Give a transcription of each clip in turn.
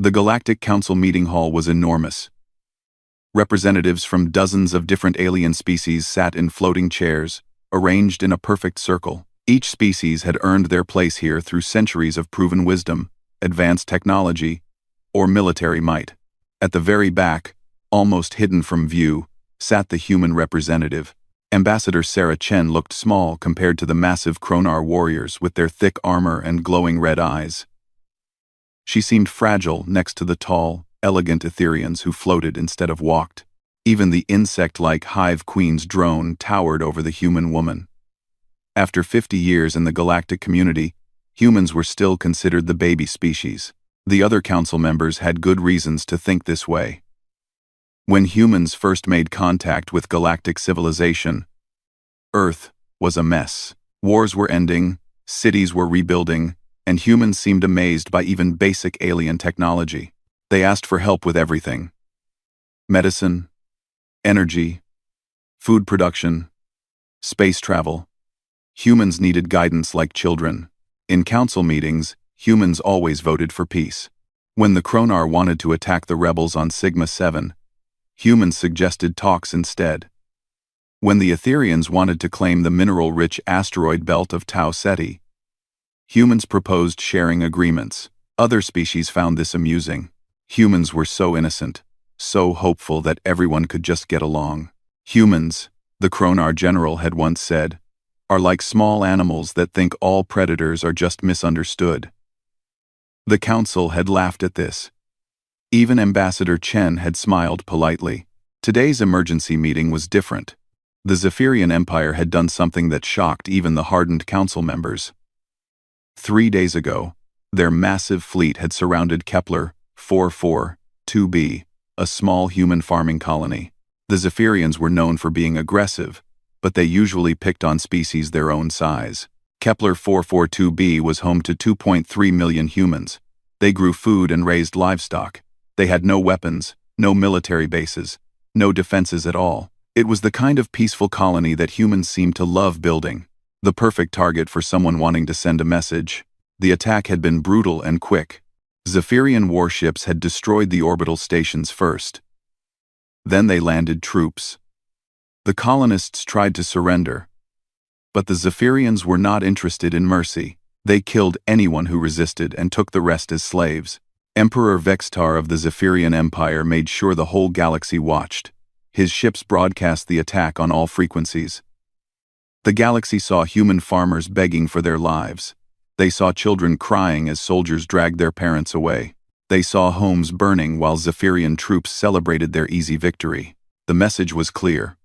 The Galactic Council meeting hall was enormous. Representatives from dozens of different alien species sat in floating chairs, arranged in a perfect circle. Each species had earned their place here through centuries of proven wisdom, advanced technology, or military might. At the very back, almost hidden from view, sat the human representative. Ambassador Sarah Chen looked small compared to the massive Kronar warriors with their thick armor and glowing red eyes. She seemed fragile next to the tall, elegant Etherians who floated instead of walked. Even the insect-like Hive Queen's drone towered over the human woman. After 50 years in the galactic community, humans were still considered the baby species. The other council members had good reasons to think this way. When humans first made contact with galactic civilization, Earth was a mess. Wars were ending, cities were rebuilding, and humans seemed amazed by even basic alien technology. They asked for help with everything: medicine, energy, food production, space travel. Humans needed guidance like children. In council meetings, humans always voted for peace. When the Kronar wanted to attack the rebels on Sigma-7, humans suggested talks instead. When the Etherians wanted to claim the mineral-rich asteroid belt of Tau Ceti, humans proposed sharing agreements. Other species found this amusing. Humans were so innocent, so hopeful that everyone could just get along. Humans, the Kronar general had once said, are like small animals that think all predators are just misunderstood. The council had laughed at this. Even Ambassador Chen had smiled politely. Today's emergency meeting was different. The Zephyrian Empire had done something that shocked even the hardened council members. 3 days ago, their massive fleet had surrounded Kepler 442b, a small human farming colony. The Zephyrians were known for being aggressive, but they usually picked on species their own size. Kepler 442b was home to 2.3 million humans. They grew food and raised livestock. They had no weapons, no military bases, no defenses at all. It was the kind of peaceful colony that humans seemed to love building. The perfect target for someone wanting to send a message. The attack had been brutal and quick. Zephyrian warships had destroyed the orbital stations first. Then they landed troops. The colonists tried to surrender, but the Zephyrians were not interested in mercy. They killed anyone who resisted and took the rest as slaves. Emperor Vextar of the Zephyrian Empire made sure the whole galaxy watched. His ships broadcast the attack on all frequencies. The galaxy saw human farmers begging for their lives. They saw children crying as soldiers dragged their parents away. They saw homes burning while Zephyrian troops celebrated their easy victory. The message was clear.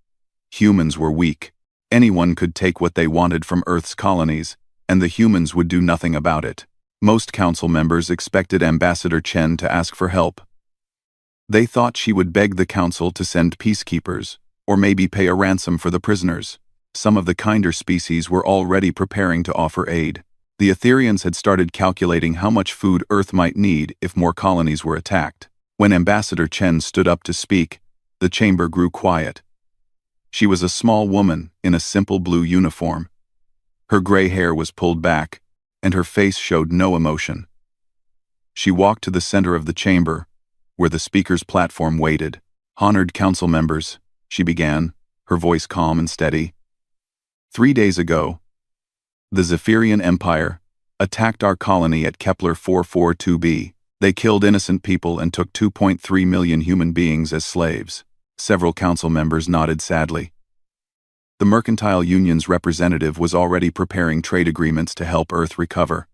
Humans were weak. Anyone could take what they wanted from Earth's colonies, and the humans would do nothing about it. Most council members expected Ambassador Chen to ask for help. They thought she would beg the council to send peacekeepers, or maybe pay a ransom for the prisoners. Some of the kinder species were already preparing to offer aid. The Etherians had started calculating how much food Earth might need if more colonies were attacked. When Ambassador Chen stood up to speak, the chamber grew quiet. She was a small woman in a simple blue uniform. Her gray hair was pulled back, and her face showed no emotion. She walked to the center of the chamber, where the speaker's platform waited. "Honored council members," she began, her voice calm and steady. 3 days ago, the Zephyrian Empire attacked our colony at Kepler 442b. They killed innocent people and took 2.3 million human beings as slaves. Several council members nodded sadly. The Mercantile Union's representative was already preparing trade agreements to help Earth recover.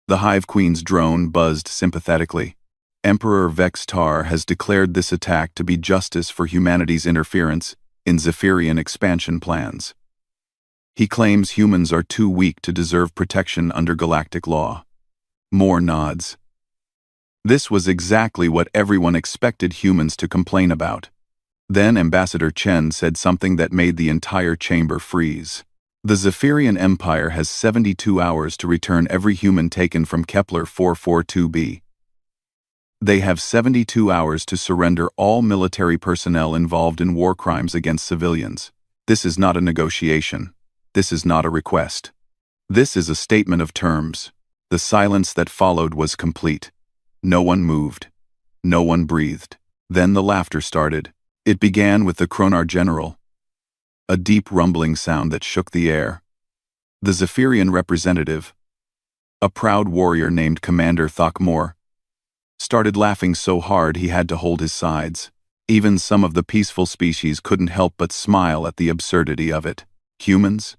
The Hive Queen's drone buzzed sympathetically. Emperor Vextar has declared this attack to be justice for humanity's interference in Zephyrian expansion plans. He claims humans are too weak to deserve protection under galactic law. More nods. This was exactly what everyone expected humans to complain about. Then Ambassador Chen said something that made the entire chamber freeze. The Zephyrian Empire has 72 hours to return every human taken from Kepler 442b. They have 72 hours to surrender all military personnel involved in war crimes against civilians. This is not a negotiation. This is not a request. This is a statement of terms. The silence that followed was complete. No one moved. No one breathed. Then the laughter started. It began with the Kronar General. A deep rumbling sound that shook the air. The Zephyrian representative, a proud warrior named Commander Thokmor, started laughing so hard he had to hold his sides. Even some of the peaceful species couldn't help but smile at the absurdity of it. Humans?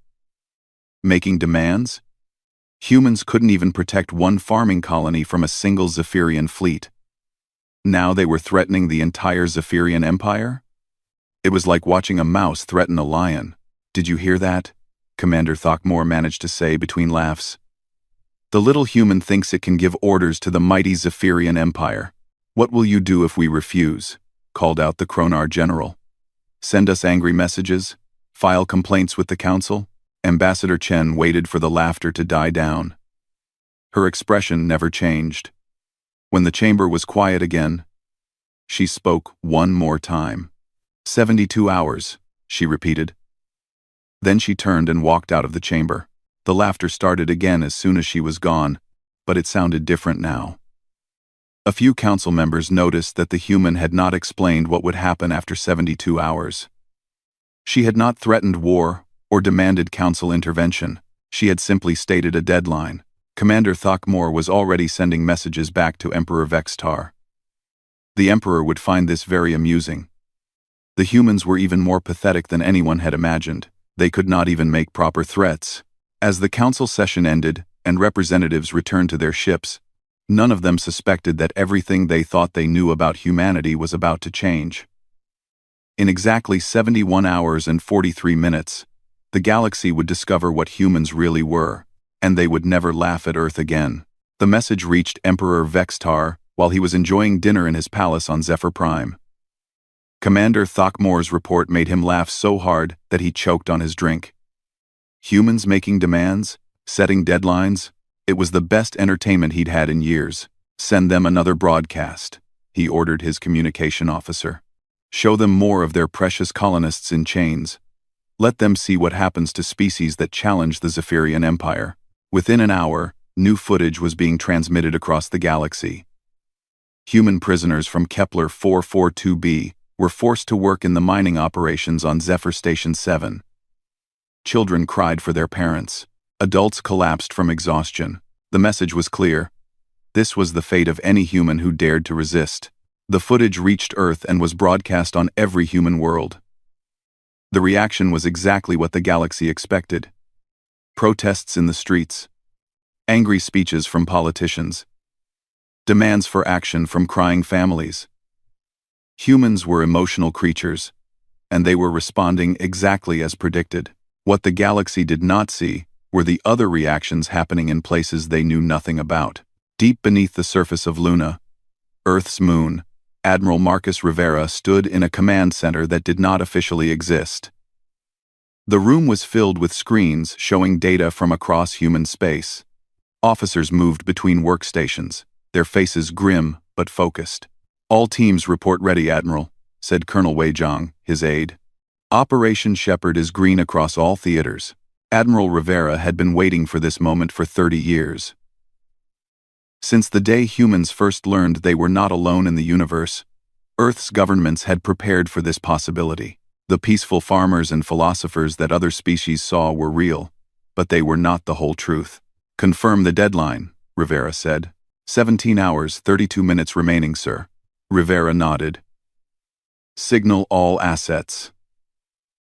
Making demands? Humans couldn't even protect one farming colony from a single Zephyrian fleet. Now they were threatening the entire Zephyrian Empire? It was like watching a mouse threaten a lion. "Did you hear that?" Commander Thokmor managed to say between laughs. "The little human thinks it can give orders to the mighty Zephyrian Empire. What will you do if we refuse?" called out the Kronar General. "Send us angry messages? File complaints with the Council?" Ambassador Chen waited for the laughter to die down. Her expression never changed. When the chamber was quiet again, she spoke one more time. 72 hours, she repeated. Then she turned and walked out of the chamber. The laughter started again as soon as she was gone, but it sounded different now. A few council members noticed that the human had not explained what would happen after 72 hours. She had not threatened war or demanded council intervention. She had simply stated a deadline. Commander Thokmor was already sending messages back to Emperor Vextar. The Emperor would find this very amusing. The humans were even more pathetic than anyone had imagined. They could not even make proper threats. As the council session ended and representatives returned to their ships, none of them suspected that everything they thought they knew about humanity was about to change. In exactly 71 hours and 43 minutes, the galaxy would discover what humans really were, and they would never laugh at Earth again. The message reached Emperor Vextar while he was enjoying dinner in his palace on Zephyr Prime. Commander Thokmor's report made him laugh so hard that he choked on his drink. Humans making demands, setting deadlines, it was the best entertainment he'd had in years. "Send them another broadcast," he ordered his communication officer. "Show them more of their precious colonists in chains. Let them see what happens to species that challenge the Zephyrian Empire." Within an hour, new footage was being transmitted across the galaxy. Human prisoners from Kepler 442b were forced to work in the mining operations on Zephyr Station 7. Children cried for their parents. Adults collapsed from exhaustion. The message was clear. This was the fate of any human who dared to resist. The footage reached Earth and was broadcast on every human world. The reaction was exactly what the galaxy expected. Protests in the streets. Angry speeches from politicians. Demands for action from crying families. Humans were emotional creatures, and they were responding exactly as predicted. What the galaxy did not see were the other reactions happening in places they knew nothing about. Deep beneath the surface of Luna, Earth's moon, Admiral Marcus Rivera stood in a command center that did not officially exist. The room was filled with screens showing data from across human space. Officers moved between workstations, their faces grim but focused. "All teams report ready, Admiral," said Colonel Weizhang, his aide. "Operation Shepherd is green across all theaters." Admiral Rivera had been waiting for this moment for 30 years. Since the day humans first learned they were not alone in the universe, Earth's governments had prepared for this possibility. The peaceful farmers and philosophers that other species saw were real, but they were not the whole truth. "Confirm the deadline," Rivera said. 17 hours, 32 minutes remaining, sir." Rivera nodded. "Signal all assets."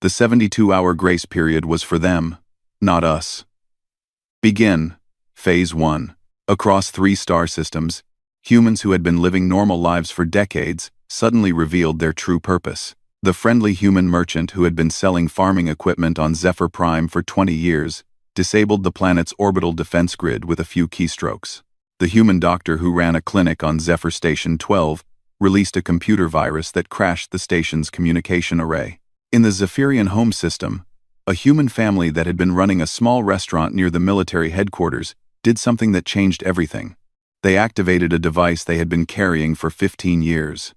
The 72-hour grace period was for them, not us. "Begin. Phase 1. Across 3 star systems, humans who had been living normal lives for decades suddenly revealed their true purpose. The friendly human merchant who had been selling farming equipment on Zephyr Prime for 20 years disabled the planet's orbital defense grid with a few keystrokes. The human doctor who ran a clinic on Zephyr Station 12 released a computer virus that crashed the station's communication array. In the Zephyrian home system, a human family that had been running a small restaurant near the military headquarters did something that changed everything. They activated a device they had been carrying for 15 years.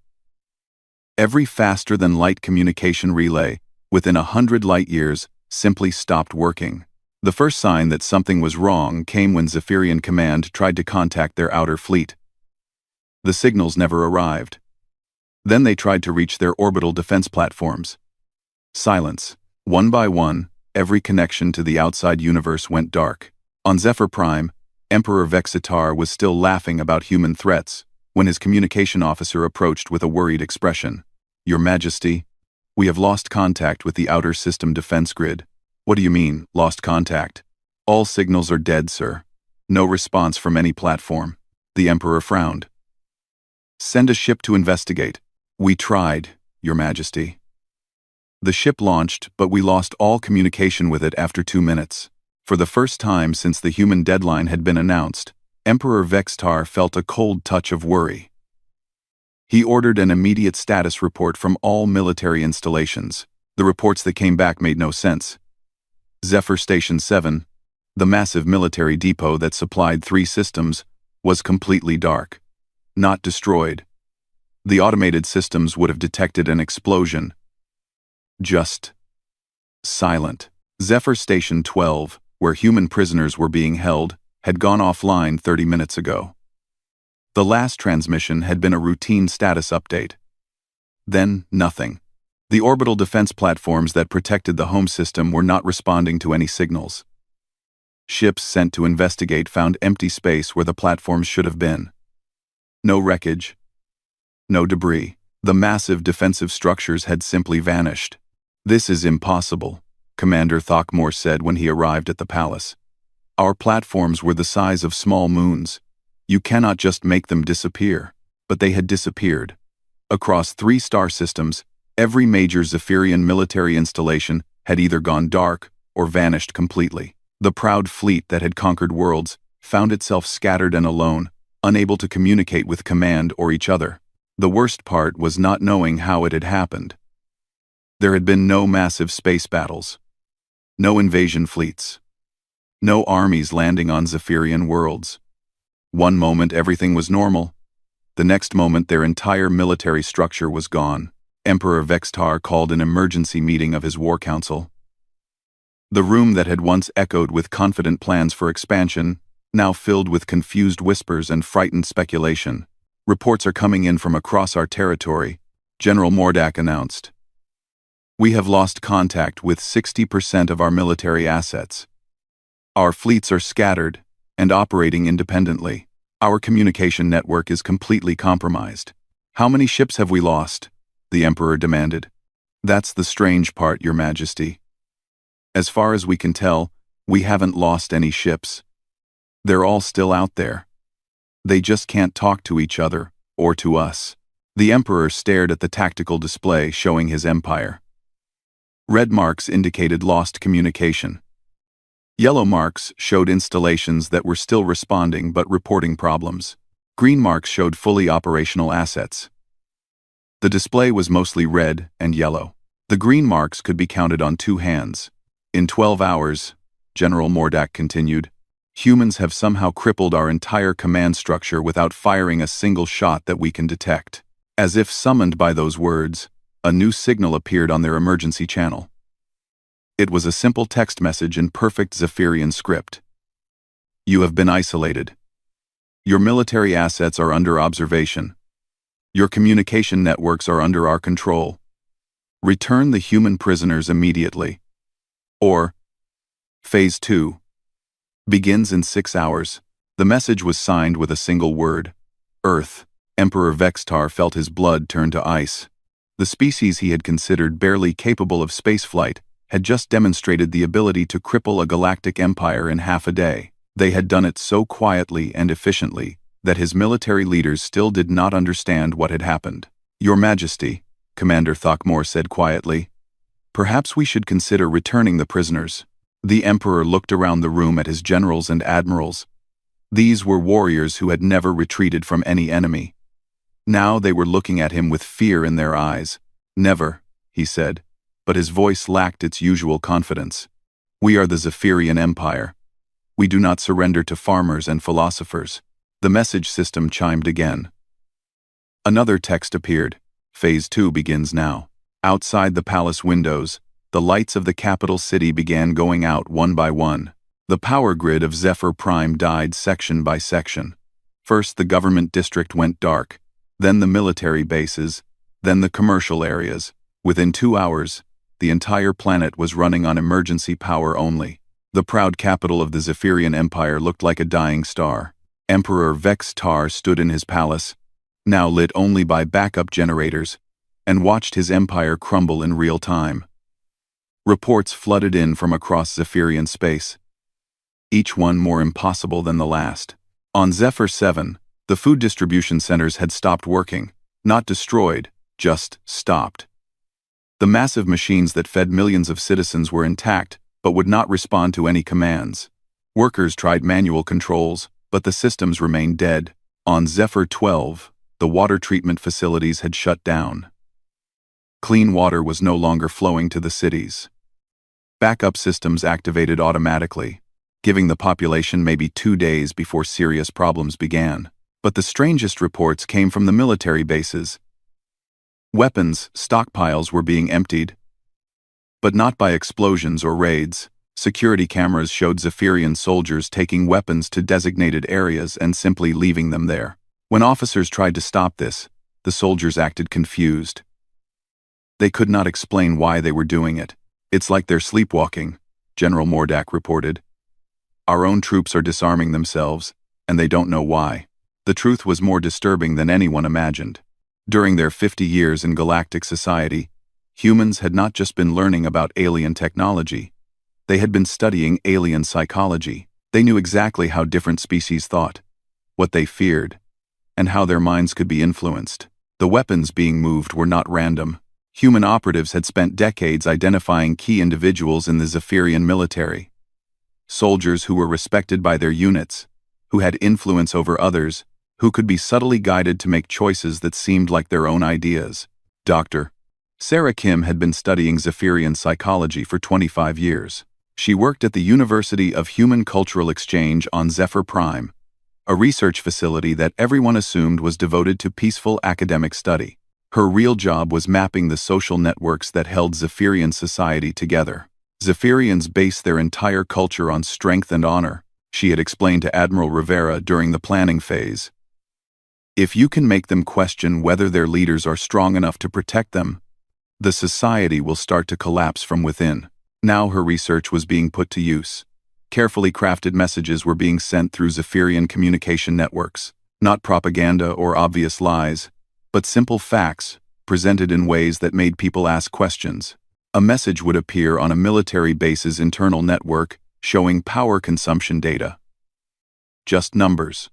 Every faster-than-light communication relay, within 100 light-years, simply stopped working. The first sign that something was wrong came when Zephyrian Command tried to contact their outer fleet. The signals never arrived. Then they tried to reach their orbital defense platforms. Silence. One by one, every connection to the outside universe went dark. On Zephyr Prime, Emperor Vexitar was still laughing about human threats when his communication officer approached with a worried expression. "Your Majesty, we have lost contact with the outer system defense grid." "What do you mean, lost contact?" "All signals are dead, sir. No response from any platform." The Emperor frowned. "Send a ship to investigate." "We tried, Your Majesty." The ship launched, but we lost all communication with it after 2 minutes. For the first time since the human deadline had been announced, Emperor Vextar felt a cold touch of worry. He ordered an immediate status report from all military installations. The reports that came back made no sense. Zephyr Station 7, the massive military depot that supplied 3 systems, was completely dark. Not destroyed. The automated systems would have detected an explosion. Just silent. Zephyr Station 12, where human prisoners were being held, had gone offline 30 minutes ago. The last transmission had been a routine status update. Then, nothing. The orbital defense platforms that protected the home system were not responding to any signals. Ships sent to investigate found empty space where the platforms should have been. No wreckage. No debris. The massive defensive structures had simply vanished. "This is impossible," Commander Throckmore said when he arrived at the palace. "Our platforms were the size of small moons. You cannot just make them disappear." But they had disappeared. Across 3 star systems, every major Zephyrian military installation had either gone dark or vanished completely. The proud fleet that had conquered worlds found itself scattered and alone, unable to communicate with command or each other. The worst part was not knowing how it had happened. There had been no massive space battles. No invasion fleets. No armies landing on Zephyrian worlds. One moment everything was normal. The next moment their entire military structure was gone. Emperor Vextar called an emergency meeting of his war council. The room that had once echoed with confident plans for expansion, now filled with confused whispers and frightened speculation. "Reports are coming in from across our territory," General Mordak announced. "We have lost contact with 60% of our military assets. Our fleets are scattered and operating independently. Our communication network is completely compromised." "How many ships have we lost?" the Emperor demanded. "That's the strange part, Your Majesty. As far as we can tell, we haven't lost any ships. They're all still out there. They just can't talk to each other, or to us." The Emperor stared at the tactical display showing his empire. Red marks indicated lost communication. Yellow marks showed installations that were still responding but reporting problems. Green marks showed fully operational assets. The display was mostly red and yellow. The green marks could be counted on 2 hands. "In 12 hours, General Mordak continued, humans have somehow crippled our entire command structure without firing a single shot that we can detect." As if summoned by those words, a new signal appeared on their emergency channel. It was a simple text message in perfect Zephyrian script. "You have been isolated. Your military assets are under observation. Your communication networks are under our control. Return the human prisoners immediately. Or, Phase 2 begins in 6 hours. The message was signed with a single word: Earth. Emperor Vextar felt his blood turn to ice. The species he had considered barely capable of spaceflight had just demonstrated the ability to cripple a galactic empire in half a day. They had done it so quietly and efficiently that his military leaders still did not understand what had happened. "Your Majesty," Commander Throckmore said quietly, "perhaps we should consider returning the prisoners." The Emperor looked around the room at his generals and admirals. These were warriors who had never retreated from any enemy. Now they were looking at him with fear in their eyes. "Never," he said, but his voice lacked its usual confidence. "We are the Zephyrian Empire. We do not surrender to farmers and philosophers." The message system chimed again. Another text appeared. "Phase 2 begins now." Outside the palace windows, the lights of the capital city began going out one by one. The power grid of Zephyr Prime died section by section. First, the government district went dark, then the military bases, then the commercial areas. Within 2 hours, the entire planet was running on emergency power only. The proud capital of the Zephyrian Empire looked like a dying star. Emperor Vex-Tar stood in his palace, now lit only by backup generators, and watched his empire crumble in real time. Reports flooded in from across Zephyrian space, each one more impossible than the last. On Zephyr 7, the food distribution centers had stopped working, not destroyed, just stopped. The massive machines that fed millions of citizens were intact, but would not respond to any commands. Workers tried manual controls, but the systems remained dead. On Zephyr 12, the water treatment facilities had shut down. Clean water was no longer flowing to the cities. Backup systems activated automatically, giving the population maybe 2 days before serious problems began. But the strangest reports came from the military bases. Weapons stockpiles were being emptied, but not by explosions or raids. Security cameras showed Zephyrian soldiers taking weapons to designated areas and simply leaving them there. When officers tried to stop this, the soldiers acted confused. They could not explain why they were doing it. "It's like they're sleepwalking," General Mordak reported. "Our own troops are disarming themselves, and they don't know why." The truth was more disturbing than anyone imagined. During their 50 years in galactic society, humans had not just been learning about alien technology. They had been studying alien psychology. They knew exactly how different species thought, what they feared, and how their minds could be influenced. The weapons being moved were not random. Human operatives had spent decades identifying key individuals in the Zephyrian military. Soldiers who were respected by their units, who had influence over others, who could be subtly guided to make choices that seemed like their own ideas. Dr. Sarah Kim had been studying Zephyrian psychology for 25 years. She worked at the University of Human Cultural Exchange on Zephyr Prime, a research facility that everyone assumed was devoted to peaceful academic study. Her real job was mapping the social networks that held Zephyrian society together. Zephyrians base their entire culture on strength and honor, she had explained to Admiral Rivera during the planning phase. If you can make them question whether their leaders are strong enough to protect them, the society will start to collapse from within. Now her research was being put to use. Carefully crafted messages were being sent through Zephyrian communication networks. Not propaganda or obvious lies, but simple facts, presented in ways that made people ask questions. A message would appear on a military base's internal network, showing power consumption data. Just numbers.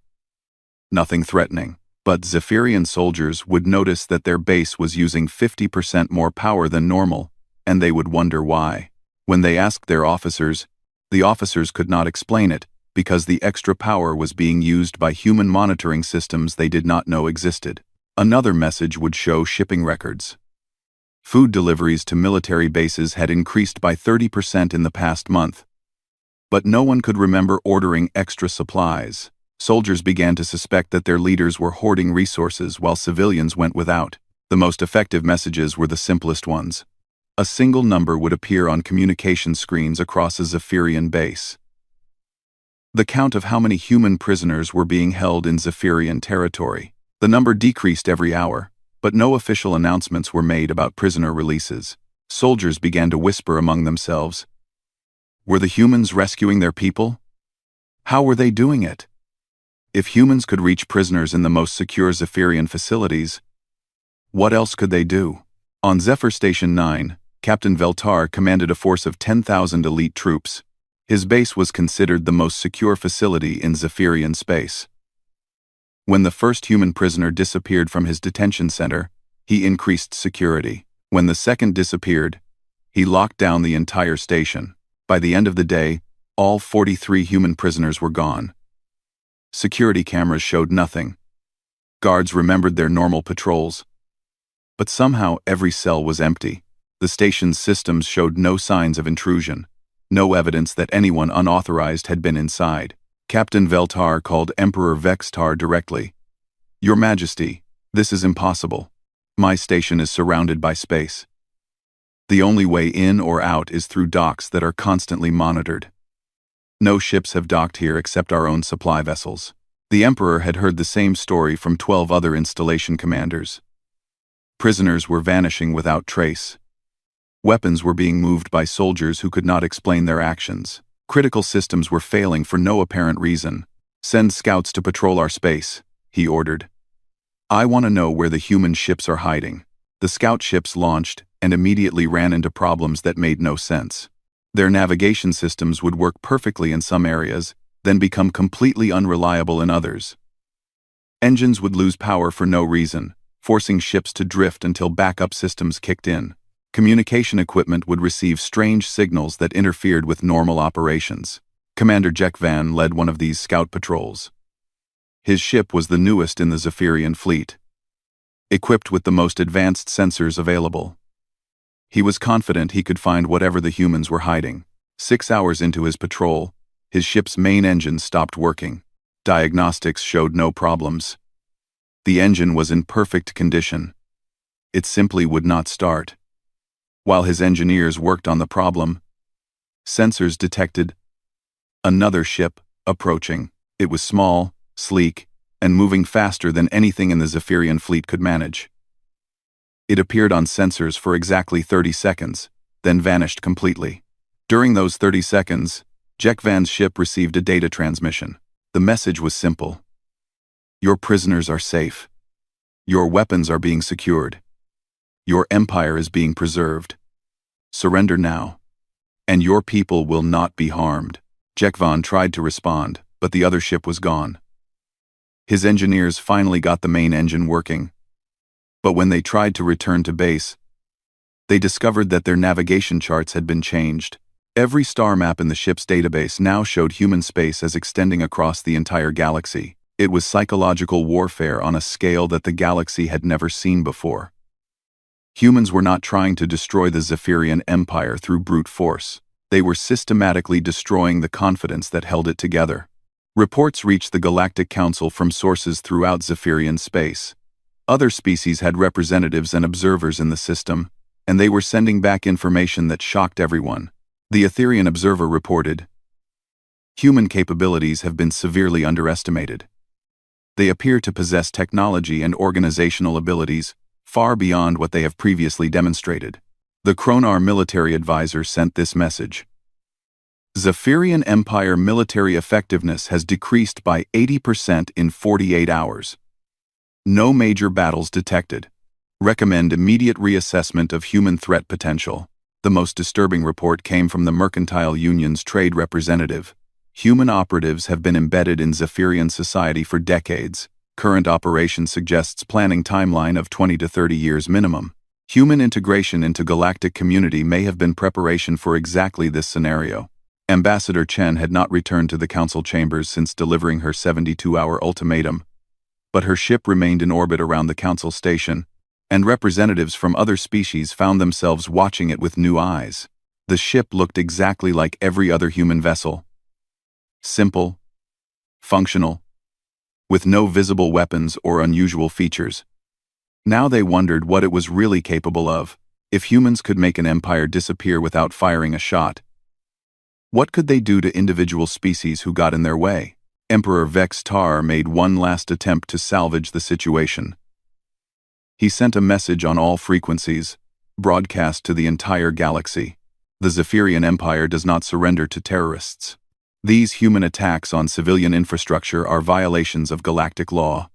Nothing threatening. But Zephyrian soldiers would notice that their base was using 50% more power than normal, and they would wonder why. When they asked their officers, the officers could not explain it, because the extra power was being used by human monitoring systems they did not know existed. Another message would show shipping records. Food deliveries to military bases had increased by 30% in the past month. But no one could remember ordering extra supplies. Soldiers began to suspect that their leaders were hoarding resources while civilians went without. The most effective messages were the simplest ones. A single number would appear on communication screens across a Zephyrian base. The count of how many human prisoners were being held in Zephyrian territory. The number decreased every hour, but no official announcements were made about prisoner releases. Soldiers began to whisper among themselves. Were the humans rescuing their people? How were they doing it? If humans could reach prisoners in the most secure Zephyrian facilities, what else could they do? On Zephyr Station 9, Captain Veltar commanded a force of 10,000 elite troops. His base was considered the most secure facility in Zephyrian space. When the first human prisoner disappeared from his detention center, he increased security. When the second disappeared, he locked down the entire station. By the end of the day, all 43 human prisoners were gone. Security cameras showed nothing. Guards remembered their normal patrols. But somehow every cell was empty. The station's systems showed no signs of intrusion, no evidence that anyone unauthorized had been inside. Captain Veltar called Emperor Vex-Tar directly. "Your Majesty, this is impossible. My station is surrounded by space. The only way in or out is through docks that are constantly monitored. No ships have docked here except our own supply vessels. The Emperor had heard the same story from 12 other installation commanders. Prisoners were vanishing without trace. Weapons were being moved by soldiers who could not explain their actions. Critical systems were failing for no apparent reason. "Send scouts to patrol our space," he ordered. "I want to know where the human ships are hiding." The scout ships launched and immediately ran into problems that made no sense. Their navigation systems would work perfectly in some areas, then become completely unreliable in others. Engines would lose power for no reason, forcing ships to drift until backup systems kicked in. Communication equipment would receive strange signals that interfered with normal operations. Commander Jack Van led one of these scout patrols. His ship was the newest in the Zephyrian fleet, equipped with the most advanced sensors available. He was confident he could find whatever the humans were hiding. 6 hours into his patrol, his ship's main engine stopped working. Diagnostics showed no problems. The engine was in perfect condition. It simply would not start. While his engineers worked on the problem, sensors detected another ship approaching. It was small, sleek, and moving faster than anything in the Zephyrian fleet could manage. It appeared on sensors for exactly 30 seconds, then vanished completely. During those 30 seconds, Jack Van's ship received a data transmission. The message was simple. "Your prisoners are safe. Your weapons are being secured. Your empire is being preserved. Surrender now, and your people will not be harmed." Jack Van tried to respond, but the other ship was gone. His engineers finally got the main engine working. But when they tried to return to base, they discovered that their navigation charts had been changed. Every star map in the ship's database now showed human space as extending across the entire galaxy. It was psychological warfare on a scale that the galaxy had never seen before. Humans were not trying to destroy the Zephyrian Empire through brute force. They were systematically destroying the confidence that held it together. Reports reached the Galactic Council from sources throughout Zephyrian space. Other species had representatives and observers in the system, and they were sending back information that shocked everyone. The Etherian observer reported, "Human capabilities have been severely underestimated. They appear to possess technology and organizational abilities far beyond what they have previously demonstrated." The Kronar military advisor sent this message. "Zephyrian Empire military effectiveness has decreased by 80% in 48 hours. No major battles detected. Recommend immediate reassessment of human threat potential." The most disturbing report came from the Mercantile Union's trade representative. "Human operatives have been embedded in Zephyrian society for decades. Current operation suggests planning timeline of 20 to 30 years minimum. Human integration into galactic community may have been preparation for exactly this scenario." Ambassador Chen had not returned to the council chambers since delivering her 72-hour ultimatum, but her ship remained in orbit around the council station, and representatives from other species found themselves watching it with new eyes. The ship looked exactly like every other human vessel. Simple, functional, with no visible weapons or unusual features. Now they wondered what it was really capable of. If humans could make an empire disappear without firing a shot, what could they do to individual species who got in their way? Emperor Vex Tar made one last attempt to salvage the situation. He sent a message on all frequencies, broadcast to the entire galaxy. "The Zephyrian Empire does not surrender to terrorists. These human attacks on civilian infrastructure are violations of galactic law.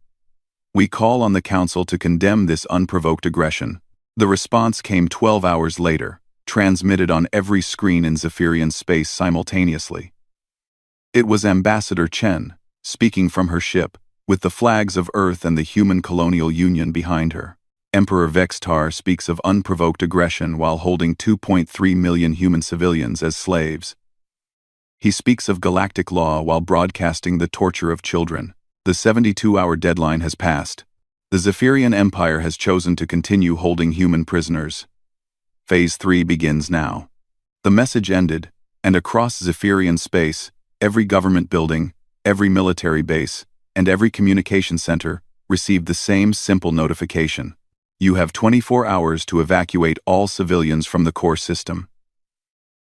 We call on the Council to condemn this unprovoked aggression." The response came 12 hours later, transmitted on every screen in Zephyrian space simultaneously. It was Ambassador Chen, speaking from her ship, with the flags of Earth and the Human Colonial Union behind her. Emperor Vextar speaks of unprovoked aggression while holding 2.3 million human civilians as slaves. He speaks of galactic law while broadcasting the torture of children. The 72-hour deadline has passed. The Zephyrian Empire has chosen to continue holding human prisoners. Phase 3 begins now. The message ended, and across Zephyrian space, every government building, every military base, and every communication center received the same simple notification. You have 24 hours to evacuate all civilians from the core system.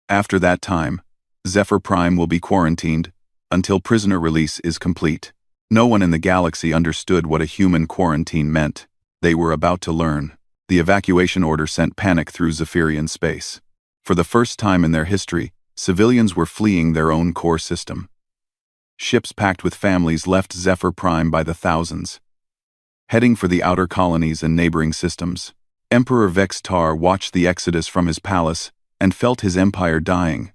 After that time, Zephyr Prime will be quarantined until prisoner release is complete. No one in the galaxy understood what a human quarantine meant. They were about to learn. The evacuation order sent panic through Zephyrian space. For the first time in their history, civilians were fleeing their own core system. Ships packed with families left Zephyr Prime by the thousands, heading for the outer colonies and neighboring systems. Emperor Vex-Tar watched the exodus from his palace and felt his empire dying.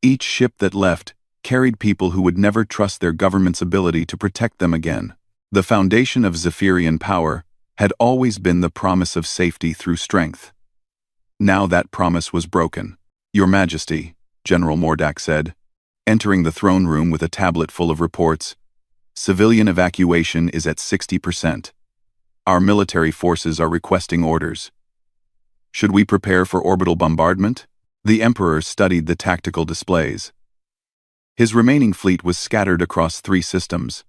Each ship that left carried people who would never trust their government's ability to protect them again. The foundation of Zephyrian power had always been the promise of safety through strength. Now that promise was broken. "Your Majesty," General Mordak said, entering the throne room with a tablet full of reports, "civilian evacuation is at 60%. Our military forces are requesting orders. Should we prepare for orbital bombardment?" The Emperor studied the tactical displays. His remaining fleet was scattered across 3 systems,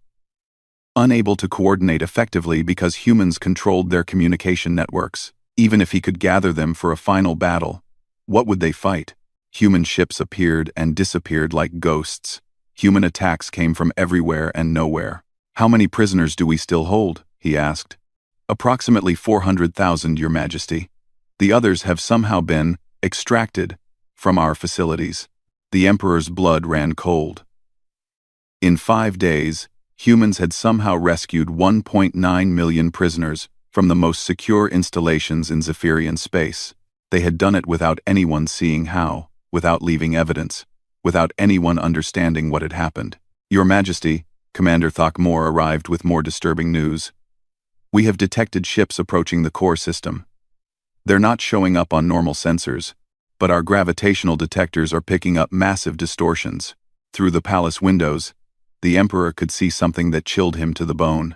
unable to coordinate effectively because humans controlled their communication networks. Even if he could gather them for a final battle, what would they fight? Human ships appeared and disappeared like ghosts. Human attacks came from everywhere and nowhere. "How many prisoners do we still hold?" he asked. "Approximately 400,000, Your Majesty. The others have somehow been extracted from our facilities." The Emperor's blood ran cold. In 5 days, humans had somehow rescued 1.9 million prisoners from the most secure installations in Zephyrian space. They had done it without anyone seeing how, without leaving evidence, without anyone understanding what had happened. "Your Majesty," Commander Thokmor arrived with more disturbing news. "We have detected ships approaching the core system. They're not showing up on normal sensors, but our gravitational detectors are picking up massive distortions." Through the palace windows, the Emperor could see something that chilled him to the bone.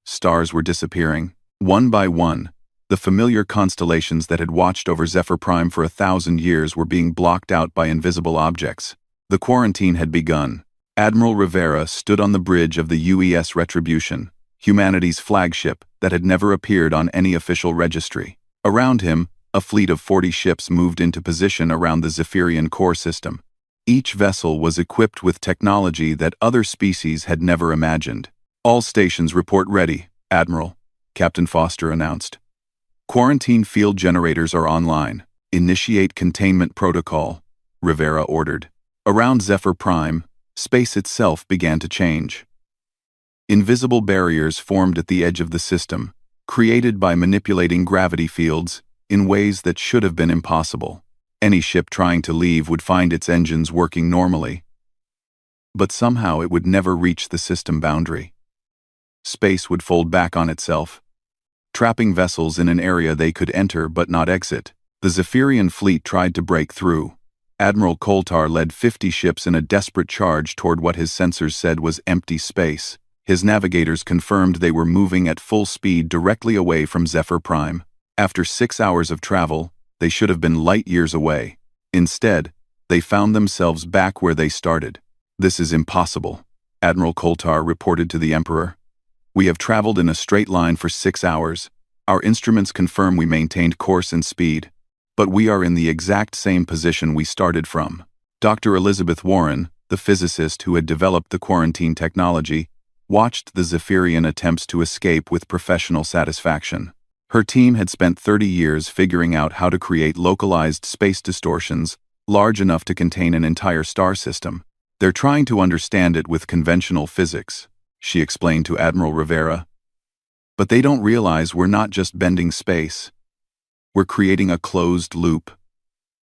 Stars were disappearing. One by one, the familiar constellations that had watched over Zephyr Prime for 1,000 years were being blocked out by invisible objects. The quarantine had begun. Admiral Rivera stood on the bridge of the UES Retribution, humanity's flagship that had never appeared on any official registry. Around him, a fleet of 40 ships moved into position around the Zephyrian core system. Each vessel was equipped with technology that other species had never imagined. "All stations report ready, Admiral," Captain Foster announced. "Quarantine field generators are online. Initiate containment protocol," Rivera ordered. Around Zephyr Prime, space itself began to change. Invisible barriers formed at the edge of the system, created by manipulating gravity fields in ways that should have been impossible. Any ship trying to leave would find its engines working normally, but somehow it would never reach the system boundary. Space would fold back on itself, trapping vessels in an area they could enter but not exit. The Zephyrian fleet tried to break through. Admiral Koltar led 50 ships in a desperate charge toward what his sensors said was empty space. His navigators confirmed they were moving at full speed directly away from Zephyr Prime. After 6 hours of travel, they should have been light years away. Instead, they found themselves back where they started. "This is impossible," Admiral Koltar reported to the Emperor. "We have traveled in a straight line for 6 hours. Our instruments confirm we maintained course and speed, but we are in the exact same position we started from." Dr. Elizabeth Warren, the physicist who had developed the quarantine technology, watched the Zephyrian attempts to escape with professional satisfaction. Her team had spent 30 years figuring out how to create localized space distortions large enough to contain an entire star system. "They're trying to understand it with conventional physics," she explained to Admiral Rivera. "But they don't realize we're not just bending space. We're creating a closed loop.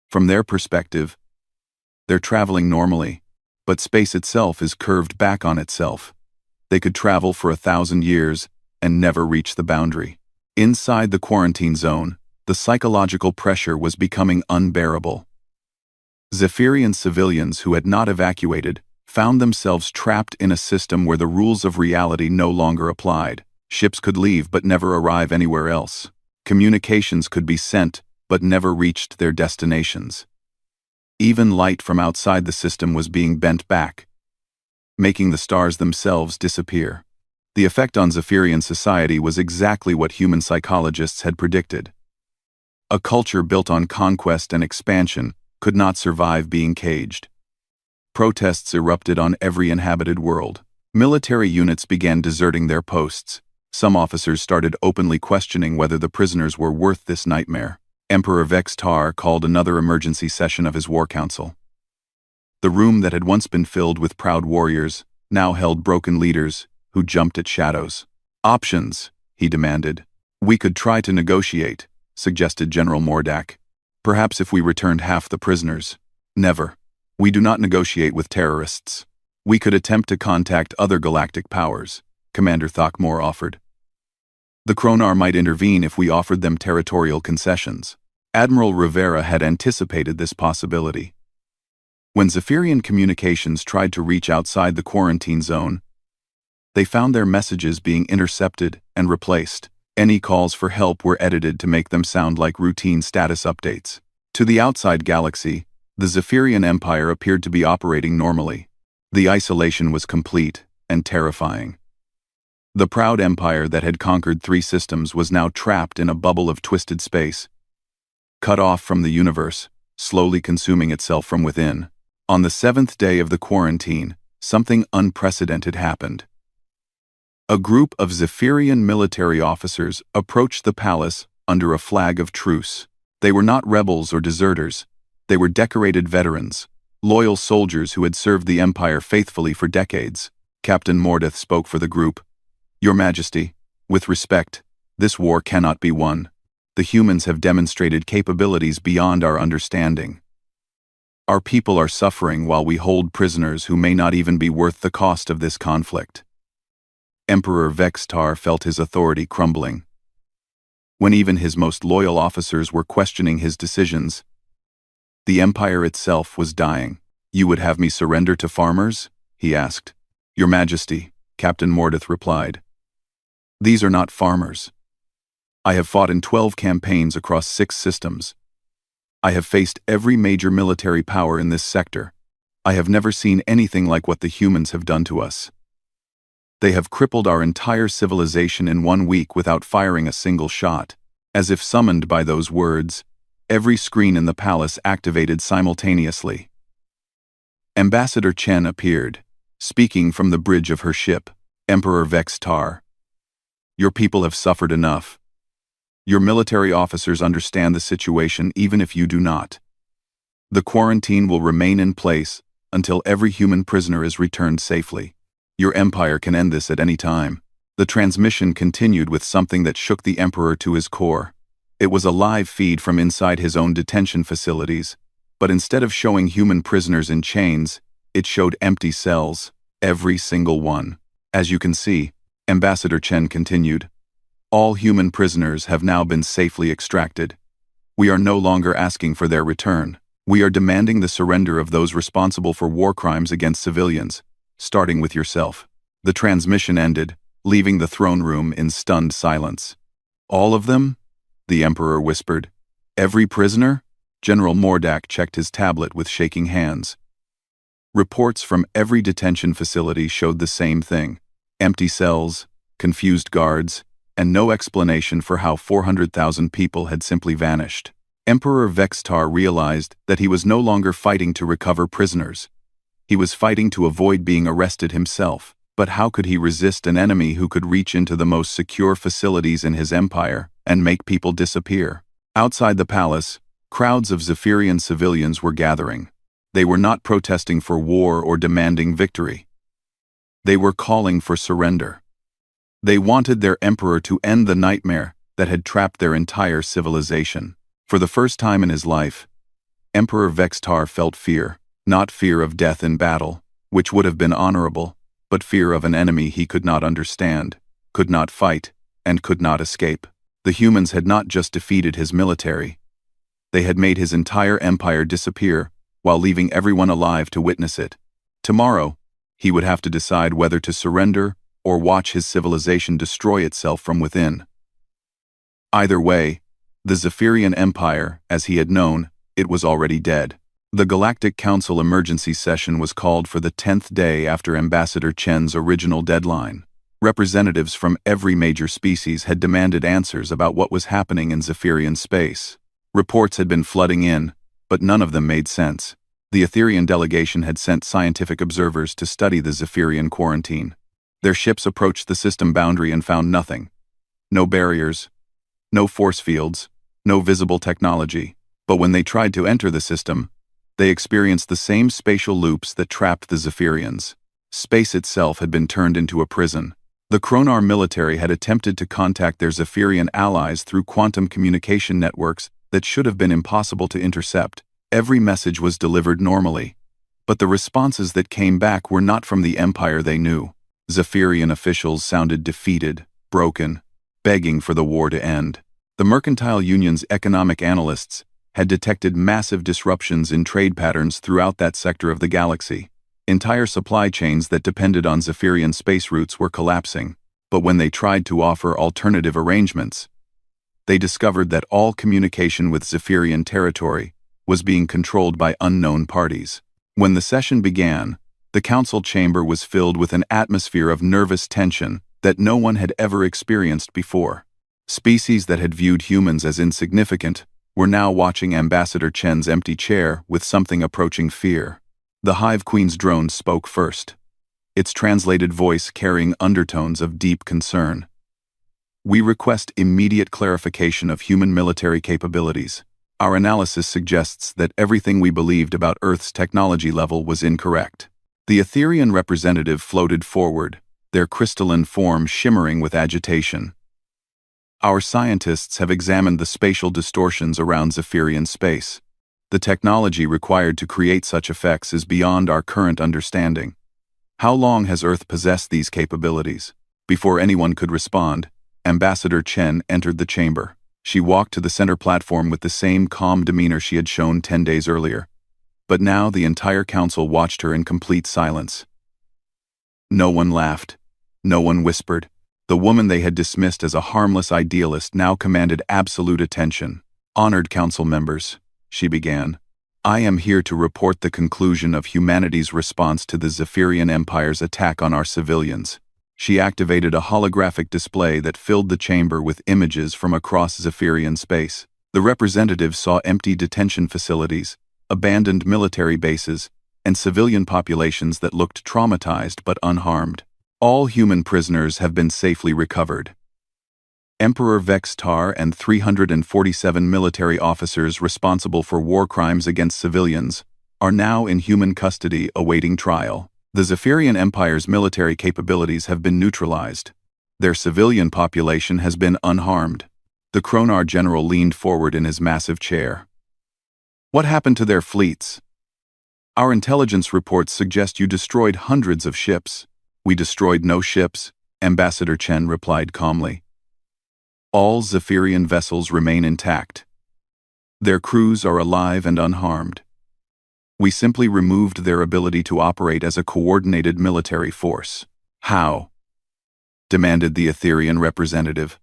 From their perspective, they're traveling normally, but space itself is curved back on itself. They could travel for 1,000 years and never reach the boundary." Inside the quarantine zone, the psychological pressure was becoming unbearable. Zephyrian civilians who had not evacuated found themselves trapped in a system where the rules of reality no longer applied. Ships could leave but never arrive anywhere else. Communications could be sent but never reached their destinations. Even light from outside the system was being bent back, making the stars themselves disappear. The effect on Zephyrian society was exactly what human psychologists had predicted. A culture built on conquest and expansion could not survive being caged. Protests erupted on every inhabited world. Military units began deserting their posts. Some officers started openly questioning whether the prisoners were worth this nightmare. Emperor Vex-Tar called another emergency session of his war council. The room that had once been filled with proud warriors now held broken leaders who jumped at shadows. Options, he demanded. We could try to negotiate, suggested General Mordak. Perhaps if we returned half the prisoners. Never. We do not negotiate with terrorists. We could attempt to contact other galactic powers, Commander Thakmor offered. The Kronar might intervene if we offered them territorial concessions. Admiral Rivera had anticipated this possibility. When Zephyrian communications tried to reach outside the quarantine zone, they found their messages being intercepted and replaced. Any calls for help were edited to make them sound like routine status updates. To the outside galaxy, the Zephyrian Empire appeared to be operating normally. The isolation was complete and terrifying. The proud empire that had conquered 3 systems was now trapped in a bubble of twisted space, cut off from the universe, slowly consuming itself from within. On the 7th day of the quarantine, something unprecedented happened. A group of Zephyrian military officers approached the palace under a flag of truce. They were not rebels or deserters. They were decorated veterans, loyal soldiers who had served the Empire faithfully for decades. Captain Mordeth spoke for the group. Your Majesty, with respect, this war cannot be won. The humans have demonstrated capabilities beyond our understanding. Our people are suffering while we hold prisoners who may not even be worth the cost of this conflict. Emperor Vex-Tar felt his authority crumbling. When even his most loyal officers were questioning his decisions, the Empire itself was dying. You would have me surrender to farmers? He asked. Your Majesty, Captain Mordeth replied. These are not farmers. I have fought in 12 campaigns across 6 systems. I have faced every major military power in this sector. I have never seen anything like what the humans have done to us. They have crippled our entire civilization in 1 week without firing a single shot. As if summoned by those words, every screen in the palace activated simultaneously. Ambassador Chen appeared, speaking from the bridge of her ship. Emperor Vex-Tar. Your people have suffered enough. Your military officers understand the situation even if you do not. The quarantine will remain in place until every human prisoner is returned safely. Your empire can end this at any time. The transmission continued with something that shook the Emperor to his core. It was a live feed from inside his own detention facilities, but instead of showing human prisoners in chains, it showed empty cells, every single one. As you can see, Ambassador Chen continued, all human prisoners have now been safely extracted. We are no longer asking for their return. We are demanding the surrender of those responsible for war crimes against civilians, starting with yourself. The transmission ended, leaving the throne room in stunned silence. All of them? The Emperor whispered. Every prisoner? General Mordak checked his tablet with shaking hands. Reports from every detention facility showed the same thing. Empty cells, confused guards, and no explanation for how 400,000 people had simply vanished. Emperor Vex-Tar realized that he was no longer fighting to recover prisoners. He was fighting to avoid being arrested himself. But how could he resist an enemy who could reach into the most secure facilities in his empire and make people disappear? Outside the palace, crowds of Zephyrian civilians were gathering. They were not protesting for war or demanding victory. They were calling for surrender. They wanted their emperor to end the nightmare that had trapped their entire civilization. For the first time in his life, Emperor Vex-Tar felt fear, not fear of death in battle, which would have been honorable, but fear of an enemy he could not understand, could not fight, and could not escape. The humans had not just defeated his military. They had made his entire empire disappear while leaving everyone alive to witness it. Tomorrow, he would have to decide whether to surrender or watch his civilization destroy itself from within. Either way, the Zephyrian Empire, as he had known, it was already dead. The Galactic Council emergency session was called for the 10th day after Ambassador Chen's original deadline. Representatives from every major species had demanded answers about what was happening in Zephyrian space. Reports had been flooding in, but none of them made sense. The Etherian delegation had sent scientific observers to study the Zephyrian quarantine. Their ships approached the system boundary and found nothing. No barriers, no force fields, no visible technology. But when they tried to enter the system, they experienced the same spatial loops that trapped the Zephyrians. Space itself had been turned into a prison. The Kronar military had attempted to contact their Zephyrian allies through quantum communication networks that should have been impossible to intercept. Every message was delivered normally, but the responses that came back were not from the empire they knew. Zephyrian officials sounded defeated, broken, begging for the war to end. The Mercantile Union's economic analysts had detected massive disruptions in trade patterns throughout that sector of the galaxy. Entire supply chains that depended on Zephyrian space routes were collapsing, but when they tried to offer alternative arrangements, they discovered that all communication with Zephyrian territory was being controlled by unknown parties. When the session began, the council chamber was filled with an atmosphere of nervous tension that no one had ever experienced before. Species that had viewed humans as insignificant were now watching Ambassador Chen's empty chair with something approaching fear. The Hive Queen's drone spoke first, its translated voice carrying undertones of deep concern. "We request immediate clarification of human military capabilities. Our analysis suggests that everything we believed about Earth's technology level was incorrect." The Etherian representative floated forward, their crystalline form shimmering with agitation. "Our scientists have examined the spatial distortions around Zephyrian space. The technology required to create such effects is beyond our current understanding. How long has Earth possessed these capabilities?" Before anyone could respond, Ambassador Chen entered the chamber. She walked to the center platform with the same calm demeanor she had shown 10 days earlier. But now the entire council watched her in complete silence. No one laughed. No one whispered. The woman they had dismissed as a harmless idealist now commanded absolute attention. "Honored council members," she began, "I am here to report the conclusion of humanity's response to the Zephyrian Empire's attack on our civilians." She activated a holographic display that filled the chamber with images from across Zephyrian space. The representative saw empty detention facilities, abandoned military bases, and civilian populations that looked traumatized but unharmed. All human prisoners have been safely recovered. Emperor Vex-Tar and 347 military officers responsible for war crimes against civilians are now in human custody awaiting trial. The Zephyrian Empire's military capabilities have been neutralized. Their civilian population has been unharmed. The Kronar general leaned forward in his massive chair. "What happened to their fleets?" "Our intelligence reports suggest you destroyed hundreds of ships." "We destroyed no ships," Ambassador Chen replied calmly. "All Zephyrian vessels remain intact. Their crews are alive and unharmed. We simply removed their ability to operate as a coordinated military force." "How?" demanded the Etherian representative.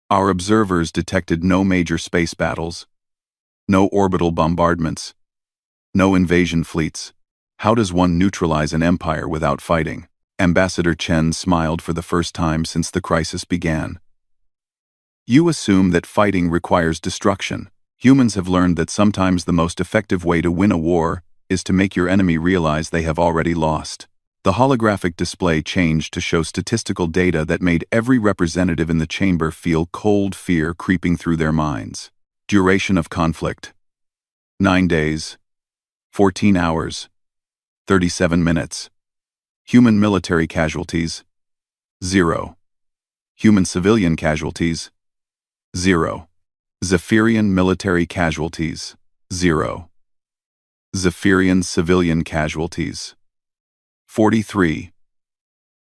"Our observers detected no major space battles, no orbital bombardments, no invasion fleets. How does one neutralize an empire without fighting?" Ambassador Chen smiled for the first time since the crisis began. "You assume that fighting requires destruction. Humans have learned that sometimes the most effective way to win a war is to make your enemy realize they have already lost." The holographic display changed to show statistical data that made every representative in the chamber feel cold fear creeping through their minds. Duration of conflict: 9 days, 14 hours, 37 minutes. Human military casualties: 0. Human civilian casualties: 0. Zephyrian military casualties: 0. Zephyrian civilian casualties: 43.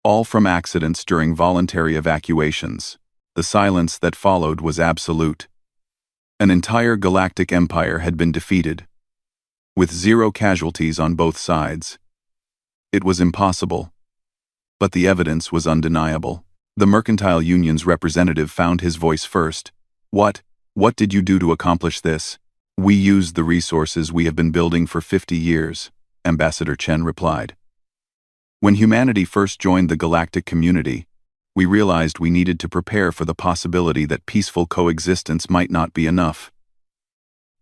All from accidents during voluntary evacuations. The silence that followed was absolute. An entire galactic empire had been defeated, with 0 casualties on both sides. It was impossible, but the evidence was undeniable. The Mercantile Union's representative found his voice first. What did you do to accomplish this?" "We used the resources we have been building for 50 years, Ambassador Chen replied. "When humanity first joined the galactic community, we realized we needed to prepare for the possibility that peaceful coexistence might not be enough.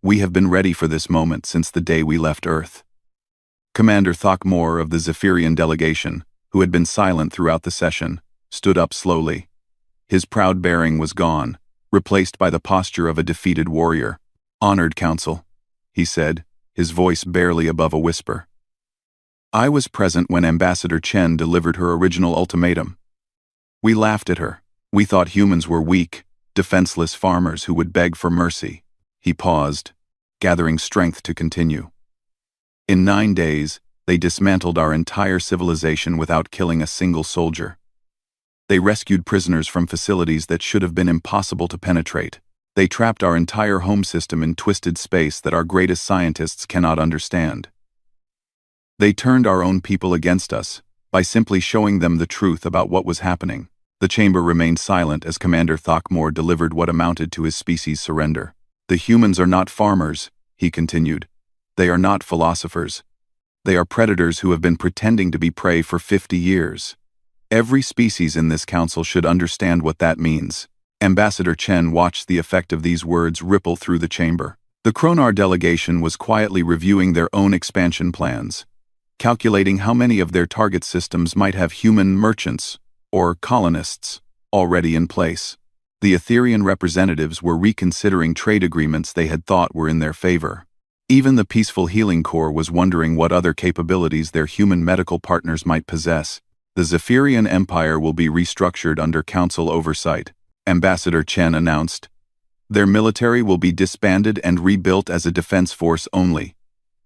We have been ready for this moment since the day we left Earth." Commander Thokmor of the Zephyrian delegation, who had been silent throughout the session, stood up slowly. His proud bearing was gone, replaced by the posture of a defeated warrior. "Honored Council," he said, his voice barely above a whisper. "I was present when Ambassador Chen delivered her original ultimatum. We laughed at her. We thought humans were weak, defenseless farmers who would beg for mercy." He paused, gathering strength to continue. "In 9 days, they dismantled our entire civilization without killing a single soldier. They rescued prisoners from facilities that should have been impossible to penetrate. They trapped our entire home system in twisted space that our greatest scientists cannot understand. They turned our own people against us by simply showing them the truth about what was happening." The chamber remained silent as Commander Thakmor delivered what amounted to his species' surrender. "The humans are not farmers," he continued. "They are not philosophers. They are predators who have been pretending to be prey for 50 years. Every species in this council should understand what that means." Ambassador Chen watched the effect of these words ripple through the chamber. The Kronar delegation was quietly reviewing their own expansion plans, calculating how many of their target systems might have human merchants, or colonists, already in place. The Etherian representatives were reconsidering trade agreements they had thought were in their favor. Even the Peaceful Healing Corps was wondering what other capabilities their human medical partners might possess. "The Zephyrian Empire will be restructured under council oversight," Ambassador Chen announced. "Their military will be disbanded and rebuilt as a defense force only.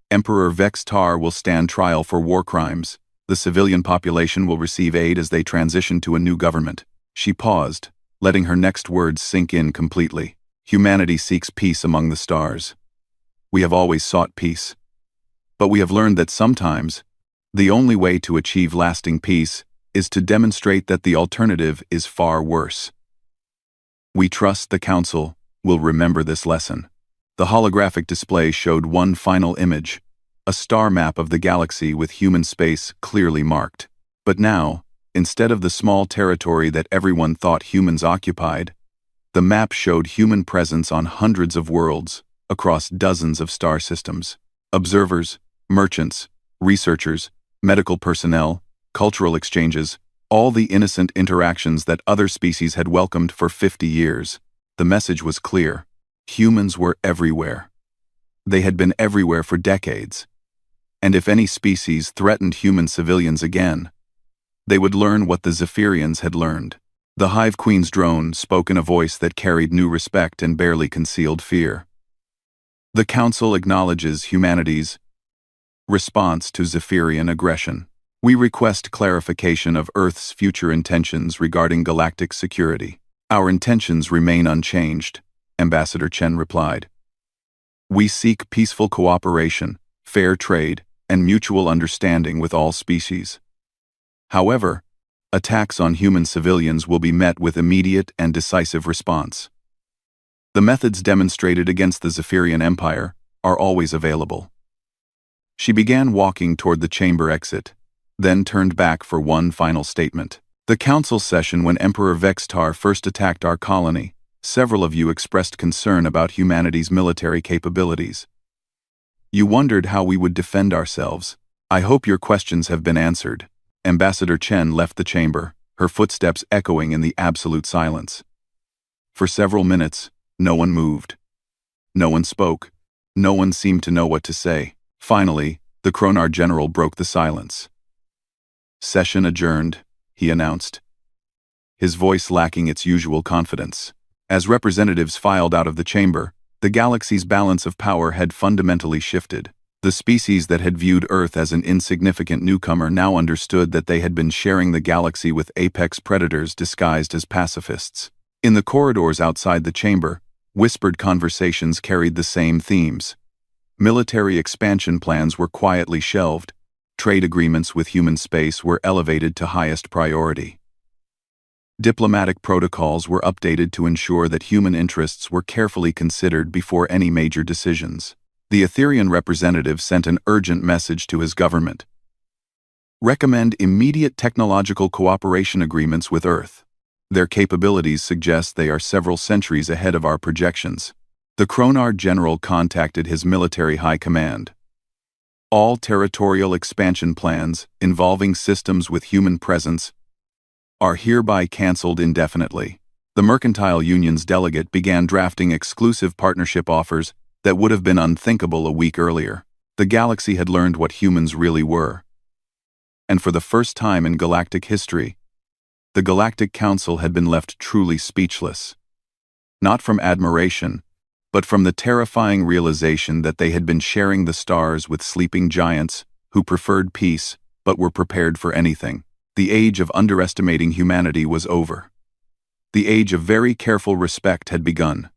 Emperor Vex-Tar will stand trial for war crimes. The civilian population will receive aid as they transition to a new government." She paused, letting her next words sink in completely. "Humanity seeks peace among the stars. We have always sought peace. But we have learned that sometimes, the only way to achieve lasting peace is to demonstrate that the alternative is far worse. We trust the Council will remember this lesson." The holographic display showed one final image, a star map of the galaxy with human space clearly marked. But now, instead of the small territory that everyone thought humans occupied, the map showed human presence on hundreds of worlds, across dozens of star systems. Observers, merchants, researchers, medical personnel, cultural exchanges, all the innocent interactions that other species had welcomed for 50 years. The message was clear. Humans were everywhere. They had been everywhere for decades. And if any species threatened human civilians again, they would learn what the Zephyrians had learned. The Hive Queen's drone spoke in a voice that carried new respect and barely concealed fear. "The Council acknowledges humanity's response to Zephyrian aggression. We request clarification of Earth's future intentions regarding galactic security." "Our intentions remain unchanged," Ambassador Chen replied. "We seek peaceful cooperation, fair trade, and mutual understanding with all species. However, attacks on human civilians will be met with immediate and decisive response. The methods demonstrated against the Zephyrian Empire are always available." She began walking toward the chamber exit, then turned back for one final statement. "The council session when Emperor Vex-Tar first attacked our colony, several of you expressed concern about humanity's military capabilities. You wondered how we would defend ourselves. I hope your questions have been answered." Ambassador Chen left the chamber, her footsteps echoing in the absolute silence. For several minutes, no one moved. No one spoke. No one seemed to know what to say. Finally, the Kronar general broke the silence. "Session adjourned," he announced, his voice lacking its usual confidence. As representatives filed out of the chamber, the galaxy's balance of power had fundamentally shifted. The species that had viewed Earth as an insignificant newcomer now understood that they had been sharing the galaxy with apex predators disguised as pacifists. In the corridors outside the chamber, whispered conversations carried the same themes. Military expansion plans were quietly shelved. Trade agreements with human space were elevated to highest priority. Diplomatic protocols were updated to ensure that human interests were carefully considered before any major decisions. The Etherian representative sent an urgent message to his government. "Recommend immediate technological cooperation agreements with Earth. Their capabilities suggest they are several centuries ahead of our projections." The Kronar general contacted his military high command. All territorial expansion plans involving systems with human presence are hereby cancelled indefinitely. The Mercantile Union's delegate began drafting exclusive partnership offers that would have been unthinkable a week earlier. The galaxy had learned what humans really were. And for the first time in galactic history, the Galactic Council had been left truly speechless. Not from admiration, but from the terrifying realization that they had been sharing the stars with sleeping giants who preferred peace but were prepared for anything. The age of underestimating humanity was over. The age of very careful respect had begun.